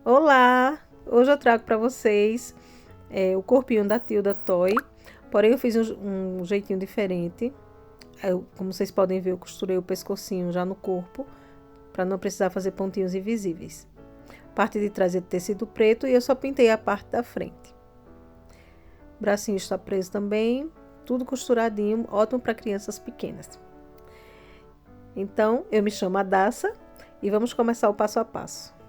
Olá! Hoje eu trago para vocês o corpinho da Tilda Toy, porém eu fiz um jeitinho diferente. Como vocês podem ver, eu costurei o pescocinho já no corpo, para não precisar fazer pontinhos invisíveis. A parte de trás é de tecido preto e eu só pintei a parte da frente. O bracinho está preso também, tudo costuradinho, ótimo para crianças pequenas. Então, eu me chamo Adassa e vamos começar o passo a passo.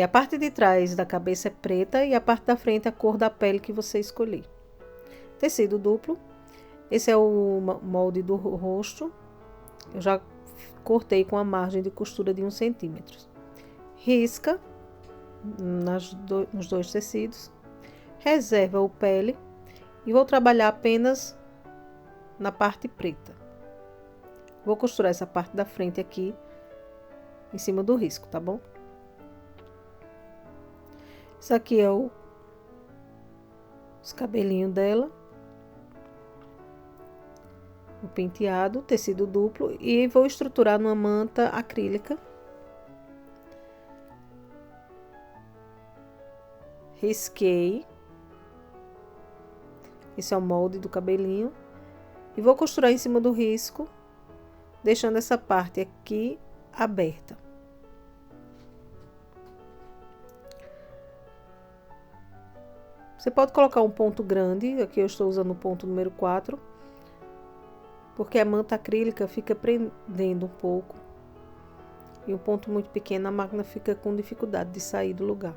A parte de trás da cabeça é preta e a parte da frente é a cor da pele que você escolher. Tecido duplo. Esse é o molde do rosto. Eu já cortei com a margem de costura de 1 centímetro. Risca nos dois tecidos. Reserva o pele e vou trabalhar apenas na parte preta. Vou costurar essa parte da frente aqui em cima do risco, tá bom? Isso aqui é os cabelinhos dela. O penteado, tecido duplo, e vou estruturar numa manta acrílica. Risquei. Esse é o molde do cabelinho. E vou costurar em cima do risco, deixando essa parte aqui aberta. Você pode colocar um ponto grande, aqui eu estou usando o ponto número 4. Porque a manta acrílica fica prendendo um pouco. E um ponto muito pequeno, a máquina fica com dificuldade de sair do lugar.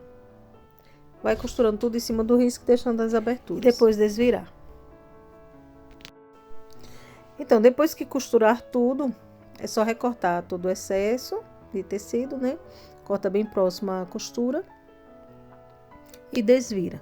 Vai costurando tudo em cima do risco, deixando as aberturas. E depois desvirar. Então, depois que costurar tudo, é só recortar todo o excesso de tecido, né? Corta bem próximo à costura. E desvira.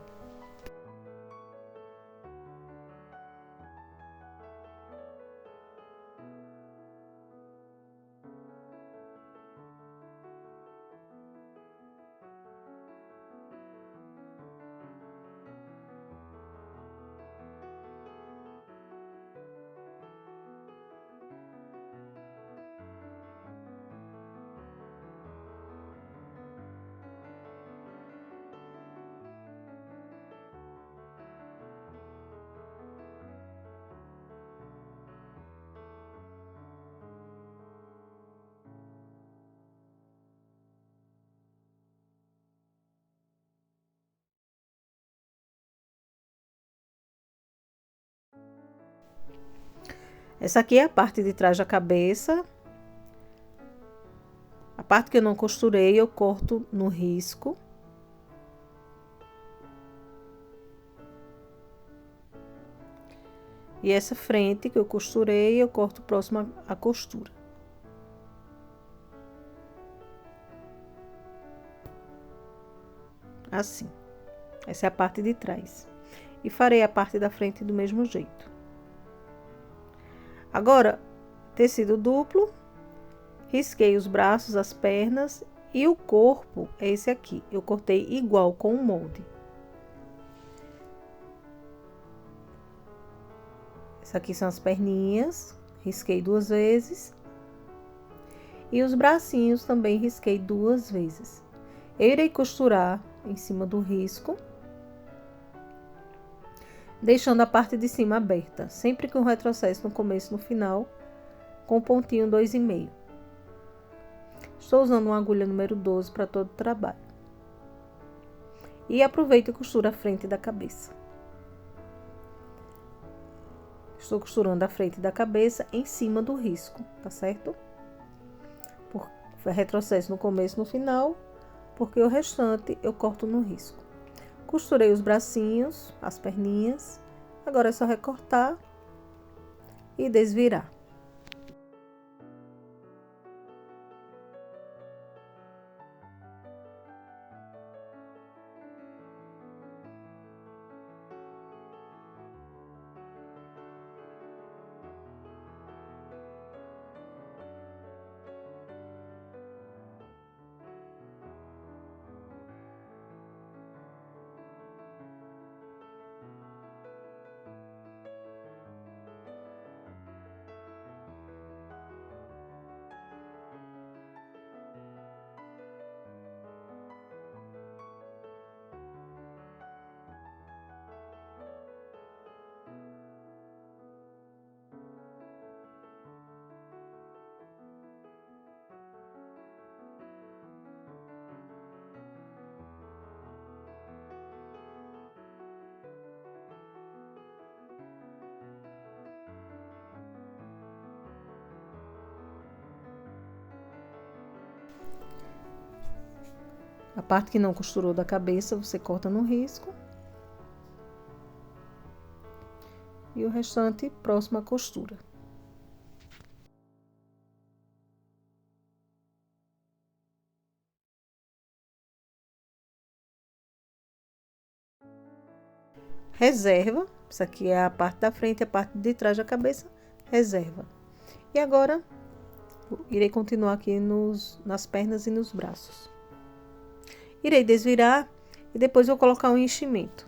Essa aqui é a parte de trás da cabeça. A parte que eu não costurei, eu corto no risco. E essa frente que eu costurei, eu corto próximo à costura. Assim. Essa é a parte de trás. E farei a parte da frente do mesmo jeito. Agora, tecido duplo. Risquei os braços, as pernas e o corpo é esse aqui. Eu cortei igual com o molde. Essas aqui são as perninhas, risquei 2 vezes. E os bracinhos também risquei 2 vezes. Eu irei costurar em cima do risco, deixando a parte de cima aberta, sempre com retrocesso no começo e no final, com pontinho 2,5. Estou usando uma agulha número 12 para todo o trabalho. E aproveito e costuro a frente da cabeça. Estou costurando a frente da cabeça em cima do risco, tá certo? Retrocesso no começo e no final, porque o restante eu corto no risco. Costurei os bracinhos, as perninhas. Agora é só recortar e desvirar. A parte que não costurou da cabeça, você corta no risco. E o restante próximo à costura. Reserva. Isso aqui é a parte da frente e a parte de trás da cabeça. Reserva. E agora, irei continuar aqui nas pernas e nos braços. Irei desvirar e depois vou colocar um enchimento.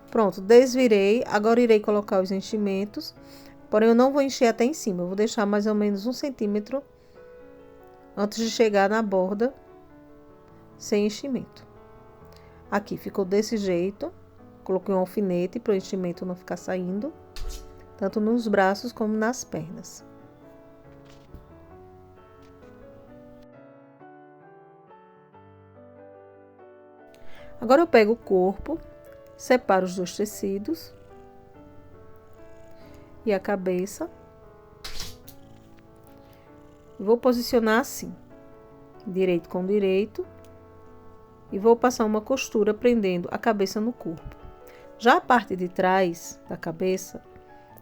Pronto, desvirei. Agora irei colocar os enchimentos. Porém, eu não vou encher até em cima. Eu vou deixar mais ou menos 1 centímetro antes de chegar na borda sem enchimento. Aqui ficou desse jeito. Coloquei um alfinete para o enchimento não ficar saindo, tanto nos braços como nas pernas. Agora eu pego o corpo, separo os dois tecidos e a cabeça. Vou posicionar assim, direito com direito, e vou passar uma costura prendendo a cabeça no corpo. Já a parte de trás da cabeça,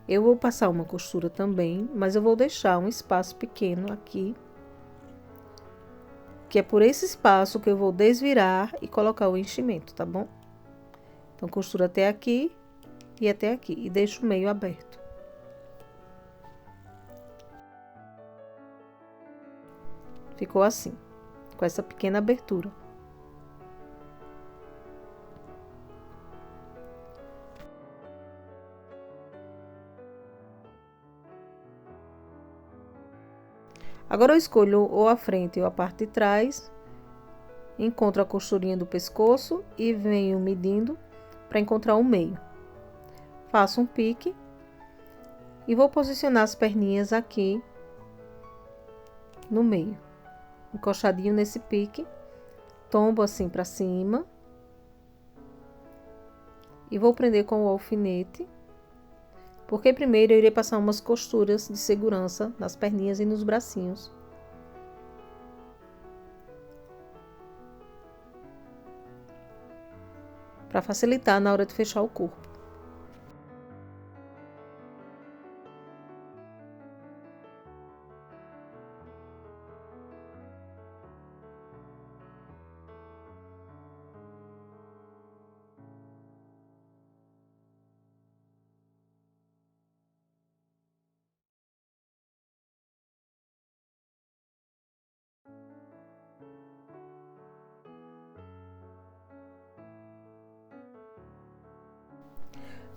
eu vou passar uma costura também, mas eu vou deixar um espaço pequeno aqui, que é por esse espaço que eu vou desvirar e colocar o enchimento, tá bom? Então, costura até aqui e até aqui, e deixo o meio aberto. Ficou assim, com essa pequena abertura. Agora eu escolho ou a frente ou a parte de trás, encontro a costurinha do pescoço e venho medindo para encontrar o meio. Faço um pique e vou posicionar as perninhas aqui no meio, encostadinho nesse pique, tombo assim para cima e vou prender com o alfinete, porque primeiro eu irei passar umas costuras de segurança nas perninhas e nos bracinhos. Para facilitar na hora de fechar o corpo.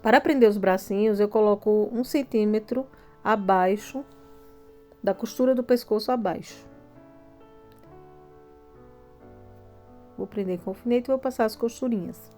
Para prender os bracinhos, eu coloco 1 centímetro abaixo da costura do pescoço abaixo. Vou prender com o alfinete e vou passar as costurinhas.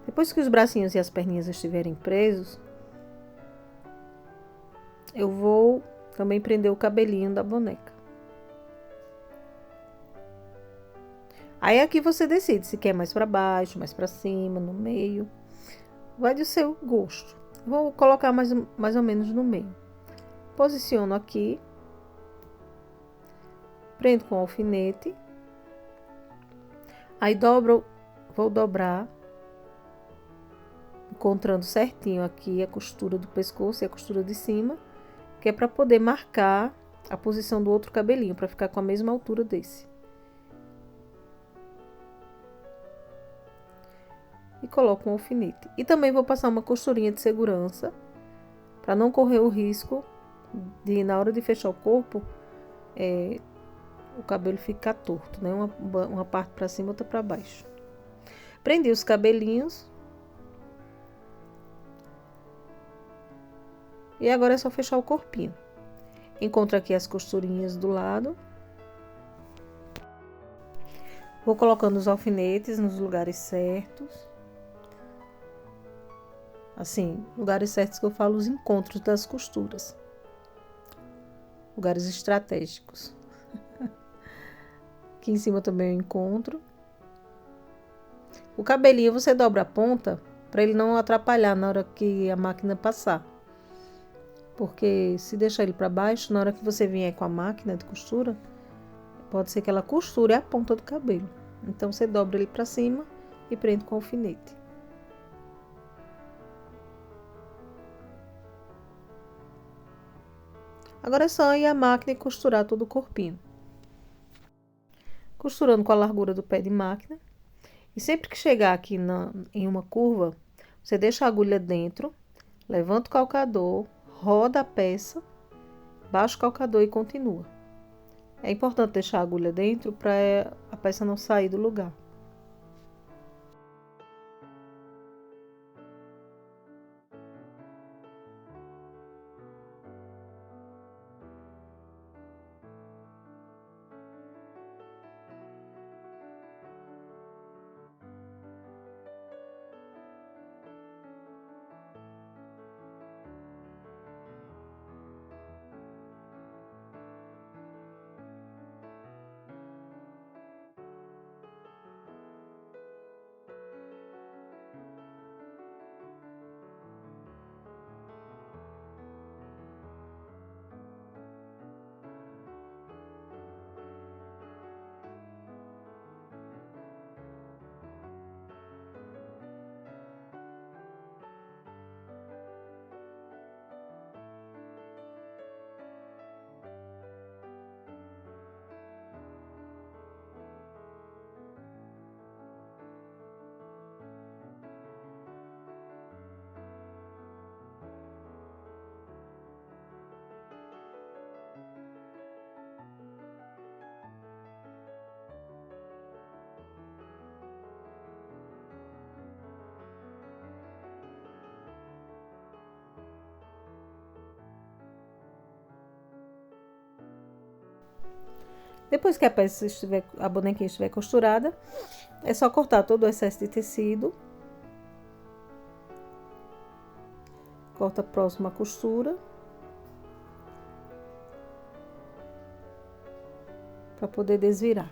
Depois que os bracinhos e as perninhas estiverem presos, eu vou também prender o cabelinho da boneca. Aí aqui você decide se quer mais para baixo, mais para cima, no meio. Vai do seu gosto. Vou colocar mais ou menos no meio. Posiciono aqui. Prendo com o alfinete. Aí vou dobrar, encontrando certinho aqui a costura do pescoço e a costura de cima, que é para poder marcar a posição do outro cabelinho, para ficar com a mesma altura desse. E coloco um alfinete. E também vou passar uma costurinha de segurança, para não correr o risco de na hora de fechar o corpo, o cabelo ficar torto, né? Uma parte para cima, outra para baixo. Prendi os cabelinhos. E agora é só fechar o corpinho. Encontro aqui as costurinhas do lado. Vou colocando os alfinetes nos lugares certos. Assim, lugares certos que eu falo, os encontros das costuras. Lugares estratégicos. Aqui em cima também eu encontro. O cabelinho você dobra a ponta para ele não atrapalhar na hora que a máquina passar. Porque se deixar ele para baixo, na hora que você vier com a máquina de costura, pode ser que ela costure a ponta do cabelo. Então você dobra ele para cima e prende com alfinete. Agora é só ir à máquina e costurar todo o corpinho. Costurando com a largura do pé de máquina. E sempre que chegar aqui em uma curva, você deixa a agulha dentro, levanta o calcador, roda a peça, baixa o calcador e continua. É importante deixar a agulha dentro para a peça não sair do lugar. Depois que a bonequinha estiver costurada, é só cortar todo o excesso de tecido. Corta a próxima costura. Para poder desvirar.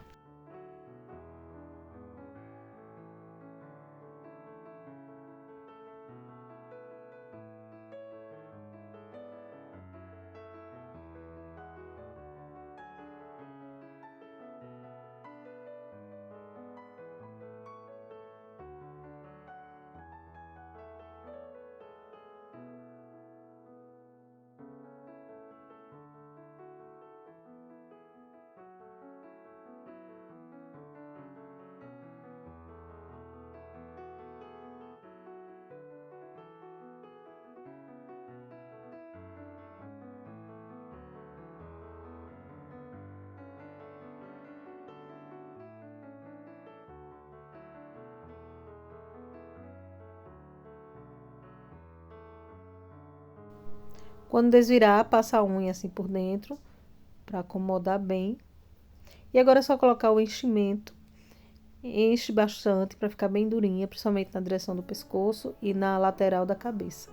Quando desvirar, passa a unha assim por dentro, para acomodar bem. E agora é só colocar o enchimento. Enche bastante para ficar bem durinha, principalmente na direção do pescoço e na lateral da cabeça.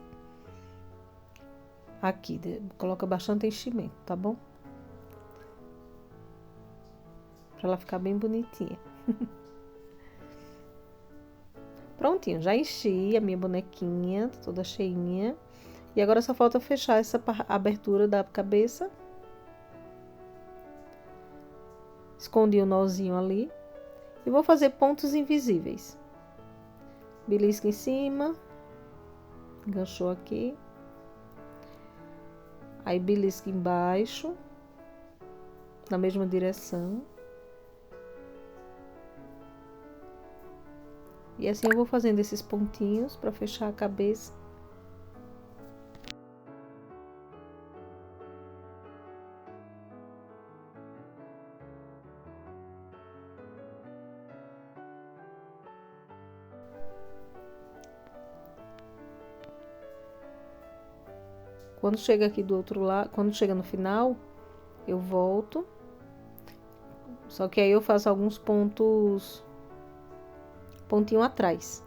Aqui, coloca bastante enchimento, tá bom? Para ela ficar bem bonitinha. Prontinho, já enchi a minha bonequinha, toda cheinha. E agora só falta fechar essa abertura da cabeça. Escondi o nozinho ali. E vou fazer pontos invisíveis. Belisca em cima. Enganchou aqui. Aí belisca embaixo. Na mesma direção. E assim eu vou fazendo esses pontinhos para fechar a cabeça. Quando chega aqui do outro lado, quando chega no final, eu volto. Só que aí eu faço alguns pontinho atrás.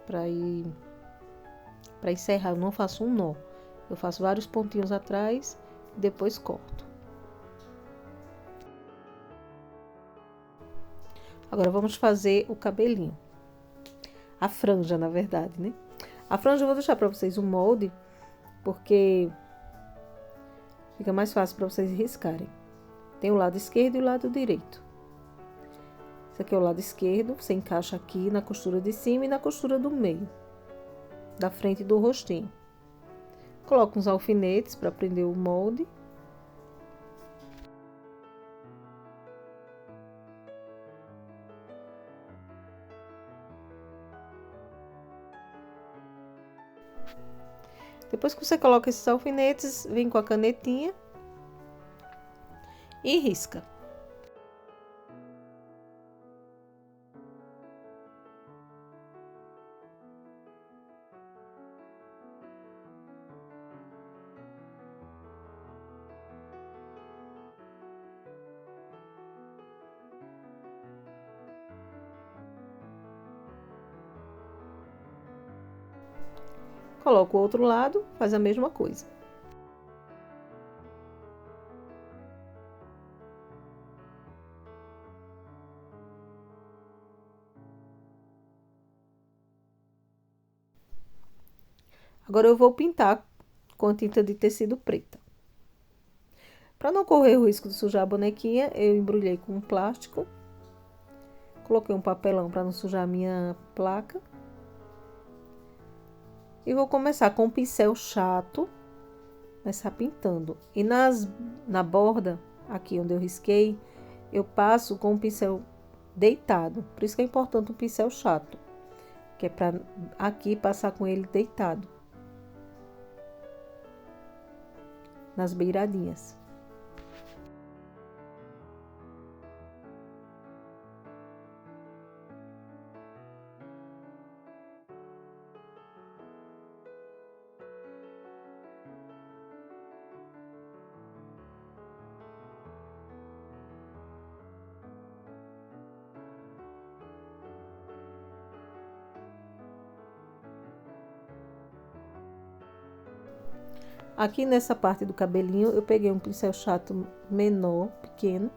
Para encerrar, eu não faço um nó. Eu faço vários pontinhos atrás e depois corto. Agora vamos fazer o cabelinho. A franja, na verdade, né? A franja eu vou deixar para vocês o molde, porque fica mais fácil para vocês riscarem. Tem o lado esquerdo e o lado direito. Esse aqui é o lado esquerdo, você encaixa aqui na costura de cima e na costura do meio, da frente do rostinho. Coloco uns alfinetes para prender o molde. Depois que você coloca esses alfinetes, vem com a canetinha e risca. Coloca o outro lado, faz a mesma coisa. Agora eu vou pintar com a tinta de tecido preta. Para não correr o risco de sujar a bonequinha, eu embrulhei com um plástico. Coloquei um papelão para não sujar a minha placa. E vou começar com um pincel chato, começar pintando. E na borda, aqui onde eu risquei, eu passo com um pincel deitado. Por isso que é importante um pincel chato, que é para aqui passar com ele deitado, nas beiradinhas. Aqui nessa parte do cabelinho, eu peguei um pincel chato menor, pequeno.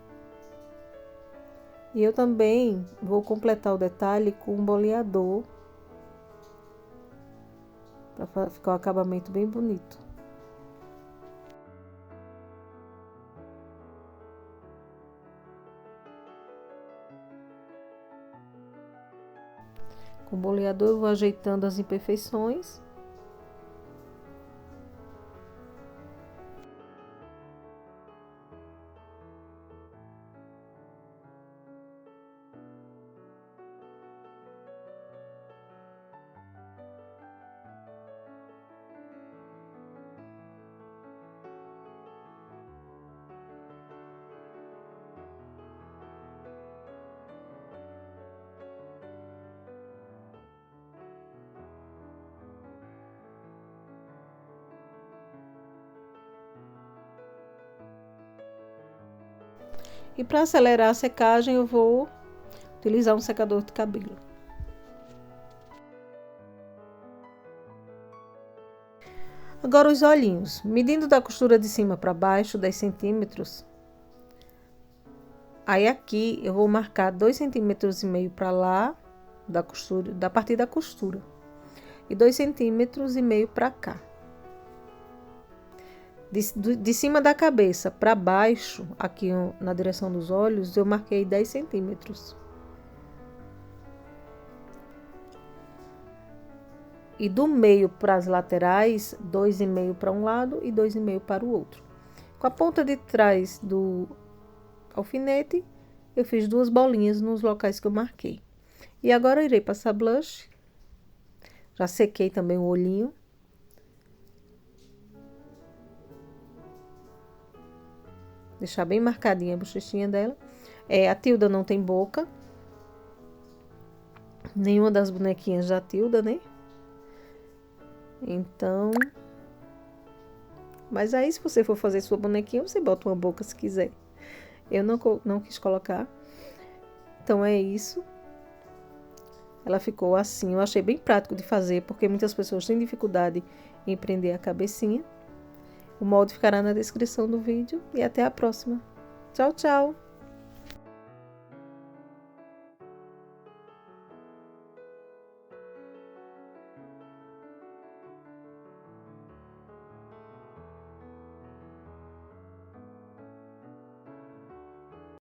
E eu também vou completar o detalhe com um boleador, para ficar um acabamento bem bonito. Com o boleador eu vou ajeitando as imperfeições. E para acelerar a secagem, eu vou utilizar um secador de cabelo. Agora os olhinhos. Medindo da costura de cima para baixo, 10 centímetros. Aí aqui eu vou marcar 2,5 centímetros para lá, da costura, da partir da costura. E 2,5 centímetros para cá. De cima da cabeça para baixo, aqui na direção dos olhos, eu marquei 10 centímetros. E do meio para as laterais, 2,5 para um lado e 2,5 para o outro. Com a ponta de trás do alfinete, eu fiz 2 bolinhas nos locais que eu marquei. E agora eu irei passar blush. Já sequei também o olhinho. Deixar bem marcadinha a bochechinha dela. A Tilda não tem boca. nenhuma das bonequinhas da Tilda, né? Então... Mas aí, se você for fazer sua bonequinha, você bota uma boca se quiser. Eu não quis colocar. Então, é isso. Ela ficou assim. Eu achei bem prático de fazer, porque muitas pessoas têm dificuldade em prender a cabecinha. O molde ficará na descrição do vídeo. E até a próxima. Tchau, tchau!